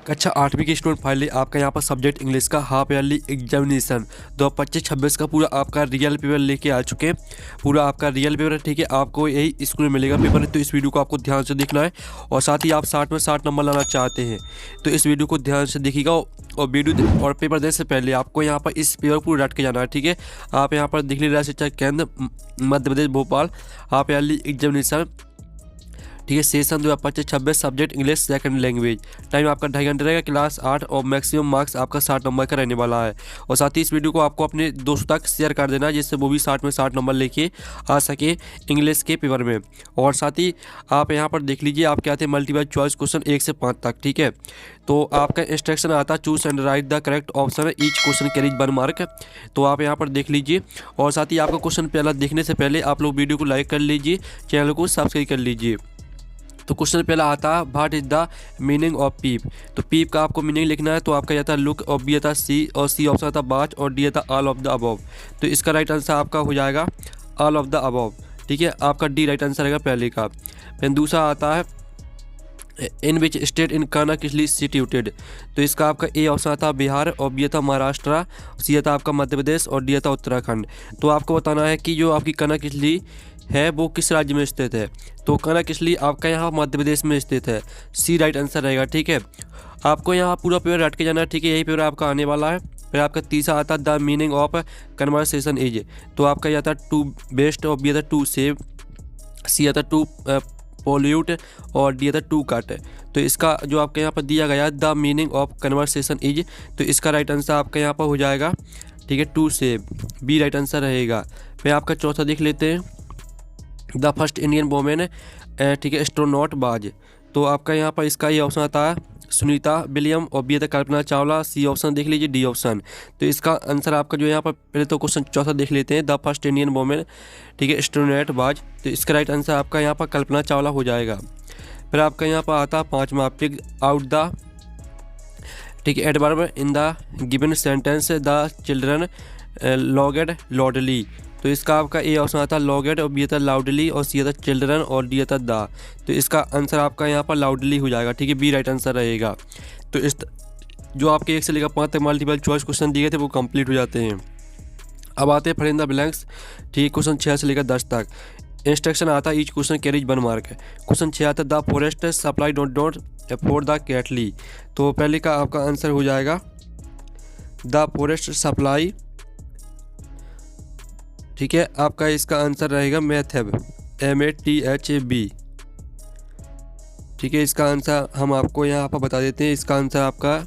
कक्षा 8वीं की स्टूडेंट फाइनली आपका यहाँ पर सब्जेक्ट इंग्लिश का हाफ ईयरली एग्जामिनेशन 2025-26 का पूरा आपका रियल पेपर लेके आ चुके हैं। पूरा आपका रियल पेपर है, ठीक है। आपको यही स्कूल में मिलेगा पेपर, तो इस वीडियो को आपको ध्यान से देखना है। और साथ ही आप 60 में 60 नंबर लाना चाहते हैं तो इस वीडियो को ध्यान से देखिएगा। और वीडियो और पेपर देने से पहले आपको यहाँ पर इस पेपर को रट के जाना है, ठीक है। आप यहाँ पर देख लीजिए शिक्षा केंद्र Madhya Pradesh Bhopal half yearly examination, ठीक है। Session 2025-26 subject English second language. Time आपका 2.5 घंटे रहेगा, क्लास 8 और मैक्सिमम मार्क्स आपका 60 नंबर का रहने वाला है। और साथ ही इस वीडियो को आपको अपने दोस्तों तक शेयर कर देना है जिससे वो भी 60 में 60 नंबर लेके आ सके इंग्लिश के पेपर में। और साथ ही आप यहाँ पर देख लीजिए आप क्या थे मल्टीपल चॉइस क्वेश्चन 1 से 5 तक, ठीक है। तो आपका इंस्ट्रक्शन आता है choose and right the correct option, each question carries 1 mark. तो आप यहाँ पर देख लीजिए। और साथ ही आपका क्वेश्चन पहला देखने से पहले आप लोग वीडियो को लाइक कर लीजिए, चैनल को सब्सक्राइब कर लीजिए। तो क्वेश्चन पहला आता है what is the meaning of peep. तो पीप का आपको मीनिंग लिखना है। तो आपका यह था लुक, और बी था सी, और सी ऑप्शन था वॉच, और डी था ऑल ऑफ द अबव। तो इसका राइट आंसर आपका हो जाएगा ऑल ऑफ द अबव, ठीक है। आपका डी राइट आंसर रहेगा पहले का। फिर दूसरा आता है इन विच स्टेट इन कनकली सिचुएटेड। तो इसका आपका ए ऑप्शन आता है बिहार, और बी था महाराष्ट्र, सी था आपका मध्य प्रदेश, और डी था उत्तराखंड। तो आपको बताना है कि जो आपकी कनकली है वो किस राज्य में स्थित है। तो कनकली आपका यहाँ मध्य प्रदेश में स्थित है, सी राइट आंसर रहेगा, ठीक है। आपको यहाँ पूरा पेपर रट के जाना है, ठीक है। यही पेपर आपका आने वाला है। फिर आपका तीसरा आता है the meaning of conversation is. तो आपका यह था टू बेस्ट, और बी था टू सेव, सी था टू पोल्यूट, और डी था टू कट। तो इसका जो आपके यहाँ पर दिया गया the meaning of conversation is, तो इसका राइट आंसर आपका यहाँ पर हो जाएगा, ठीक है, to save, be right answer रहेगा। फिर आपका चौथा देख लेते हैं द फर्स्ट इंडियन वोमेन, ठीक है, एस्ट्रोनॉट बाज। तो आपका यहाँ पर इसका ये ऑप्शन आता है सुनीता विलियम, और बी था कल्पना चावला, सी ऑप्शन देख लीजिए, डी ऑप्शन। तो इसका आंसर आपका जो यहाँ पर पहले तो क्वेश्चन चौथा देख लेते हैं द फर्स्ट इंडियन वोमेन, ठीक है, एस्ट्रोनॉट बाज। तो इसका राइट आंसर आपका यहाँ पर कल्पना चावला हो जाएगा। फिर आपका यहाँ पर आता है पाँचवा पिक आउट द, ठीक है, adverb in the given sentence the children laughed loudly. तो इसका आपका ए ऑप्शन आता है लॉगेड, और बी था लाउडली, और सी था चिल्ड्रन, और डी था द। तो इसका आंसर आपका यहाँ पर लाउडली हो जाएगा, ठीक है, बी राइट आंसर रहेगा। तो इस जो आपके 1 से लेकर 5 तक मल्टीपल चॉइस क्वेश्चन दिए थे वो कंप्लीट हो जाते हैं। अब आते हैं फिल इन द ब्लैंक्स, ठीक है। क्वेश्चन 6 से लेकर 10 तक इंस्ट्रक्शन आता है each question carries 1 mark. Question 6 आता है the forest supply don't for the cattle. तो पहले का आपका आंसर हो जाएगा द फॉरेस्ट सप्लाई, ठीक है। आपका इसका आंसर रहेगा मैथब, MATHB, ठीक है। इसका आंसर हम आपको यहाँ पर बता देते हैं। इसका आंसर आपका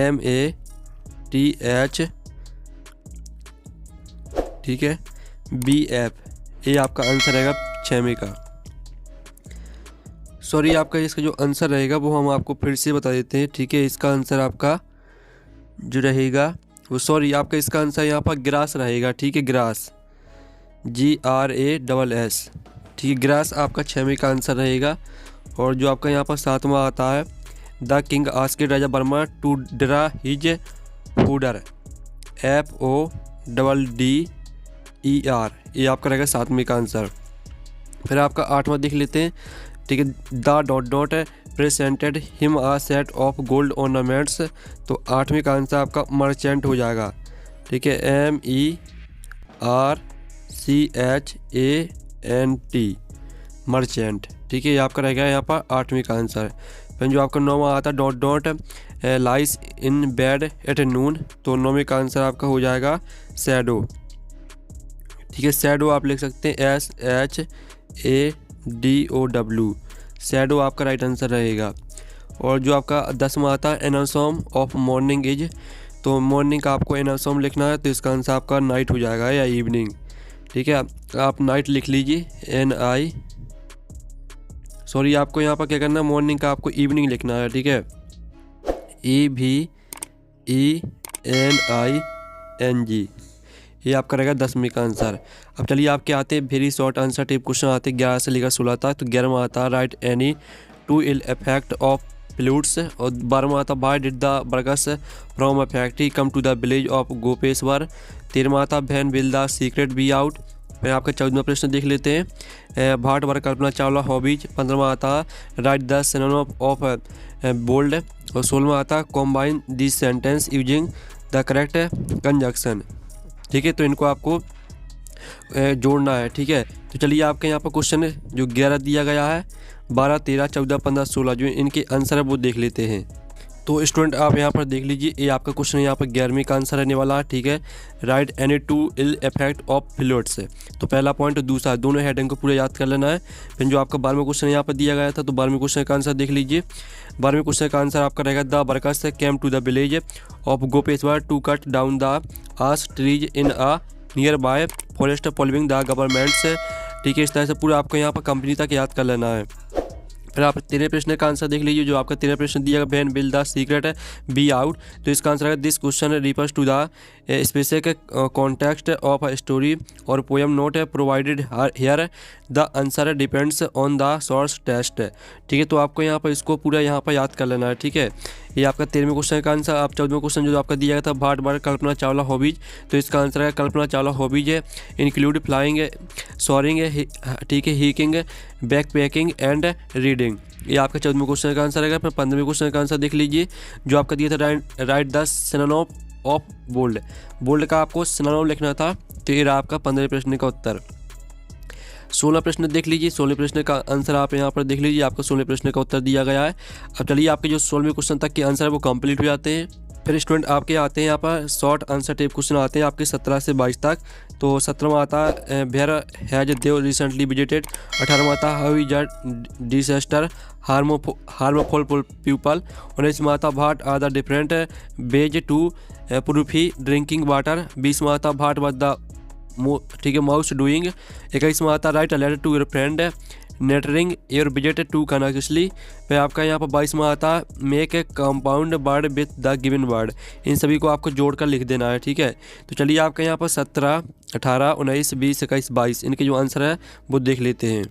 MATH, ठीक है, BF, ये आपका आंसर रहेगा 6वें का। सॉरी, आपका इसका जो आंसर रहेगा वो हम आपको फिर से बता देते हैं, ठीक है। इसका आंसर आपका जो रहेगा वो सॉरी आपका इसका आंसर यहाँ पर ग्रास रहेगा, ठीक है, ग्रास, GRASS, ठीक है। ग्रास आपका 6वें का आंसर रहेगा। और जो आपका यहाँ पर 7वां आता है the king asked Raja Varma to draw his fodder, FODDER, ये आपका रहेगा 7वें का आंसर। फिर आपका 8वां देख लेते हैं, ठीक है, the dot presented him a set of gold ornaments. तो 8वें का आंसर आपका मर्चेंट हो जाएगा, ठीक है, MERCHANT, मर्चेंट, ठीक है। ये आपका रहेगा यहाँ पर 8वें का आंसर। फिर जो आपका 9वां आता है dot lies in bed at noon. तो 9वें का आंसर आपका हो जाएगा शैडो, ठीक है। शैडो आप लिख सकते हैं SHADOW, शैडो आपका राइट आंसर रहेगा। और जो आपका 10वां आता है एनासॉम ऑफ मॉर्निंग इज। तो मॉर्निंग का आपको एनासॉम लिखना है, तो इसका आंसर आपका नाइट हो जाएगा या इवनिंग, ठीक है। आप नाइट लिख लीजिए NI, सॉरी आपको यहाँ पर क्या करना है मॉर्निंग का आपको इवनिंग लिखना है, ठीक है, EVENING, ये आपका रहेगा 10वें का आंसर। अब चलिए आपके आते हैं very short answer type question आते हैं 11 से लेकर 16 तक। तो 11वां आता है write any two ill effect of floods, और 12वां आता why did the burgers from a factory come to the village of Gopeshwar. 13वां आता when will the secret be out. फिर आपका 14वां प्रश्न देख लेते हैं भाट वर कल्पना चावला हॉबीज। 15वां आता write the synonym of bold, और 16वां आता है combine this sentence using the correct conjunction. ठीक है, तो इनको आपको जोड़ना है। ठीक है, तो चलिए आपके यहाँ पर क्वेश्चन जो 11 दिया गया है, 12, 13, 14, 15, 16 जो इनके आंसर है वो देख लेते हैं। तो स्टूडेंट आप यहाँ पर देख लीजिए, ये आपका क्वेश्चन यहाँ पर 11वीं का आंसर रहने वाला है। ठीक है, write any two ill effect of fluids. तो पहला पॉइंट और दूसरा दोनों हेडिंग को पूरा याद कर लेना है। फिर जो आपका 12वां क्वेश्चन यहाँ पर दिया गया था, तो 12वें क्वेश्चन का आंसर देख लीजिए। 12वें क्वेश्चन का आंसर आपका रहेगा the workers came to the village of Gopeshwar to cut down the ash trees in a nearby forest following the government's. ठीक है, इस तरह से पूरा आपको यहाँ पर कंपनी तक याद कर लेना है। फिर आप 13 प्रश्न का आंसर देख लीजिए, जो आपका 13 प्रश्न दिया गया, when will the secret be out. तो इसका आंसर है this question refers to the specific context of a story और poem not provided here. The answer depends on the source text. ठीक है, तो आपको यहाँ पर इसको पूरा यहाँ पर याद कर लेना है। ठीक है, ये आपका 13वें क्वेश्चन का आंसर। आप 14वें क्वेश्चन जो आपका दिया गया था, भाट बार कल्पना चावला हॉबीज। तो इसका आंसर है कल्पना चावला हॉबीज है इंक्लूड फ्लाइंग, सोअरिंग, ठीक है, हिकिंग, बैक पैकिंग एंड रीडिंग। ये आपका 14वें क्वेश्चन का आंसर है। फिर 15वें क्वेश्चन का आंसर देख लीजिए, जो आपका दिया था write the synonym of bold. Bold का आपको सिनोनिम लिखना था। तो ये रहा आपका 15वें प्रश्न का उत्तर। 16 प्रश्न देख लीजिए, 16 प्रश्न का आंसर आप यहाँ पर देख लीजिए, आपको 16 प्रश्न का उत्तर दिया गया है। अब चलिए आपके जो 16वें क्वेश्चन तक के आंसर है वो कंप्लीट हो जाते हैं। फिर स्टूडेंट आपके आते हैं यहाँ पर शॉर्ट आंसर टाइप क्वेश्चन आते हैं आपके 17 से 22 तक। तो 17वां आता है where has Dev recently visited. 18वां आता है how is a disaster harmful people. 19वां आता what are the different ways to purify drinking water. 20वां आता व्हाट वाज द ठीक है माउस डूइंग। 21वां आता write a letter to your friend narrating your visit to कनाकिसली। फिर आपका यहाँ पर 22वां आता make a compound word with the given word. इन सभी को आपको जोड़कर लिख देना है। ठीक है, तो चलिए आपका यहाँ पर 17, 18, 19, 20, 21, 22 इनके जो आंसर है वो देख लेते हैं।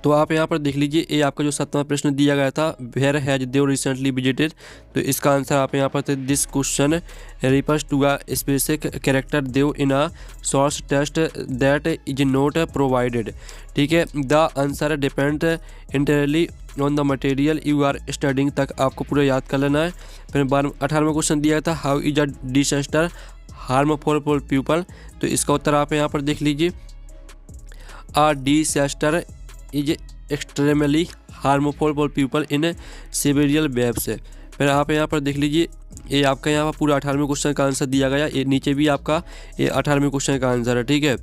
तो आप यहाँ पर देख लीजिए, ये आपका जो 7वां प्रश्न दिया गया था, where has Dev recently visited. तो इसका आंसर आप यहाँ पर this question refers to a specific character Dev in a source test that is not provided. ठीक है, the answer depend entirely on the material you are studying तक आपको पूरा याद कर लेना है। फिर 18वां क्वेश्चन दिया था how is a disaster harmful for people. तो इसका उत्तर आप यहाँ पर देख लीजिए, a disaster is extremely harmful for people in civilian webs. फिर आप यहाँ पर देख लीजिए, ये आपका यहाँ पर पूरा 18वें क्वेश्चन का आंसर दिया गया। ये नीचे भी आपका ये 18वें क्वेश्चन का आंसर है। ठीक है,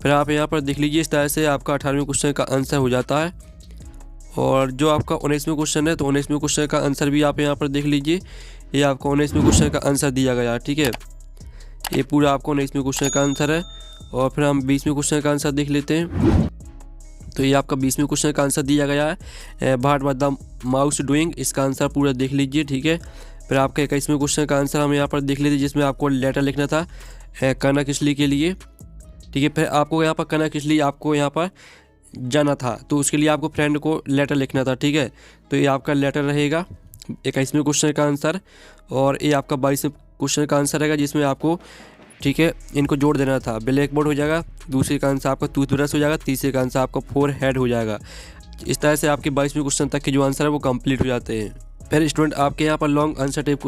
फिर आप यहाँ पर देख लीजिए, इस तरह से आपका 18वें क्वेश्चन का आंसर हो जाता है। और जो आपका 19वें क्वेश्चन है, तो 19वें क्वेश्चन का आंसर भी आप यहाँ पर देख लीजिए, ये आपका 19वें क्वेश्चन का आंसर दिया गया है। ठीक है, ये पूरा आपको 19वें क्वेश्चन का आंसर है। और फिर हम 20वें क्वेश्चन का आंसर देख लेते हैं। तो ये आपका 20वें क्वेश्चन का आंसर दिया गया है what was the mouse doing. इसका आंसर पूरा देख लीजिए। ठीक है, फिर आपका 21वें क्वेश्चन का आंसर हम यहाँ पर देख लेते हैं, जिसमें आपको लेटर लिखना था कनाकिसली के लिए। ठीक है, फिर आपको यहाँ पर कनाकिसली आपको यहाँ पर जाना था, तो उसके लिए आपको फ्रेंड को लेटर लिखना था। ठीक है, तो ये आपका लेटर रहेगा 21वें क्वेश्चन का आंसर। और ये आपका 22वें क्वेश्चन का आंसर रहेगा, जिसमें आपको ठीक है इनको जोड़ देना था। ब्लैक बोर्ड हो जाएगा, दूसरे का आंसर आपका टूथब्रश हो जाएगा, तीसरे का आंसर आपका फोर हेड हो जाएगा। इस तरह से आपके 22वें क्वेश्चन तक के जो आंसर है वो कंप्लीट हो जाते हैं। फिर स्टूडेंट आपके यहाँ पर लॉन्ग आंसर टाइप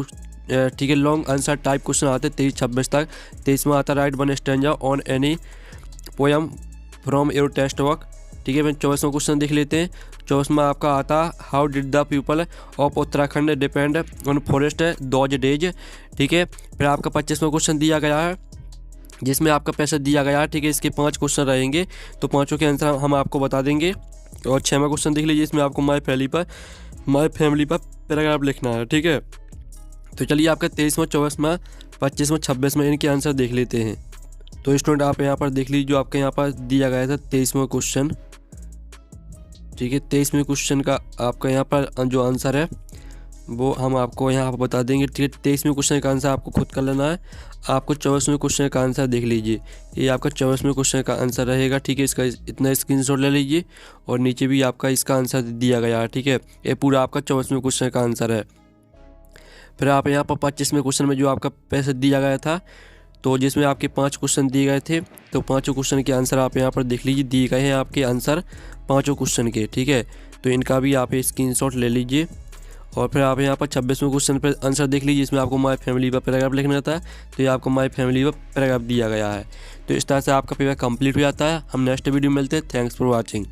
ठीक है लॉन्ग आंसर टाइप क्वेश्चन आते हैं 23-26 तक। 23वां आता right one stanza on any poem from your text work. ठीक है, फिर 24वां क्वेश्चन देख लेते हैं। 24वां आपका आता how did the people of Uttarakhand depend on forest those days. ठीक है, फिर आपका 25वां क्वेश्चन दिया गया है, जिसमें आपका पैसा दिया गया है। ठीक है, इसके 5 क्वेश्चन रहेंगे, तो पाँचों के आंसर हम आपको बता देंगे। और 6वां क्वेश्चन देख लीजिए, इसमें आपको माय फैमिली पर पैराग्राफ लिखना है। ठीक है, तो चलिए आपका 23वां, 24वां, 25वां, 26वां इनके आंसर देख लेते हैं। तो स्टूडेंट आप यहाँ पर देख लीजिए, जो आपके यहाँ पर दिया गया था 23वां क्वेश्चन। ठीक है, 23वें क्वेश्चन का आपका यहाँ पर जो आंसर है वो हम आपको यहाँ पर बता देंगे। ठीक है, 23वें क्वेश्चन का आंसर आपको खुद कर लेना है। आपको 24वें क्वेश्चन का आंसर देख लीजिए, ये आपका 24वें क्वेश्चन का आंसर रहेगा। ठीक है, इसका इतना स्क्रीनशॉट ले लीजिए, और नीचे भी आपका इसका आंसर दिया गया है। ठीक है, ये पूरा आपका 24वें क्वेश्चन का आंसर है। फिर आप यहाँ पर 25वें क्वेश्चन में जो आपका पैसा दिया गया था, तो जिसमें आपके 5 क्वेश्चन दिए गए थे, तो 5 क्वेश्चन के आंसर आप यहाँ पर देख लीजिए, दिए गए हैं आपके आंसर 5 क्वेश्चन के। ठीक है, तो इनका भी आप स्क्रीनशॉट ले लीजिए, और फिर आप यहाँ पर 26वें क्वेश्चन पर आंसर देख लीजिए, इसमें आपको माय फैमिली पर पैराग्राफ लिखना रहता है, तो ये आपको माय फैमिली पर पैराग्राफ दिया गया है। तो इस तरह से आपका पेपर कंप्लीट हो जाता है। हम नेक्स्ट वीडियो में मिलते हैं। Thanks for watching.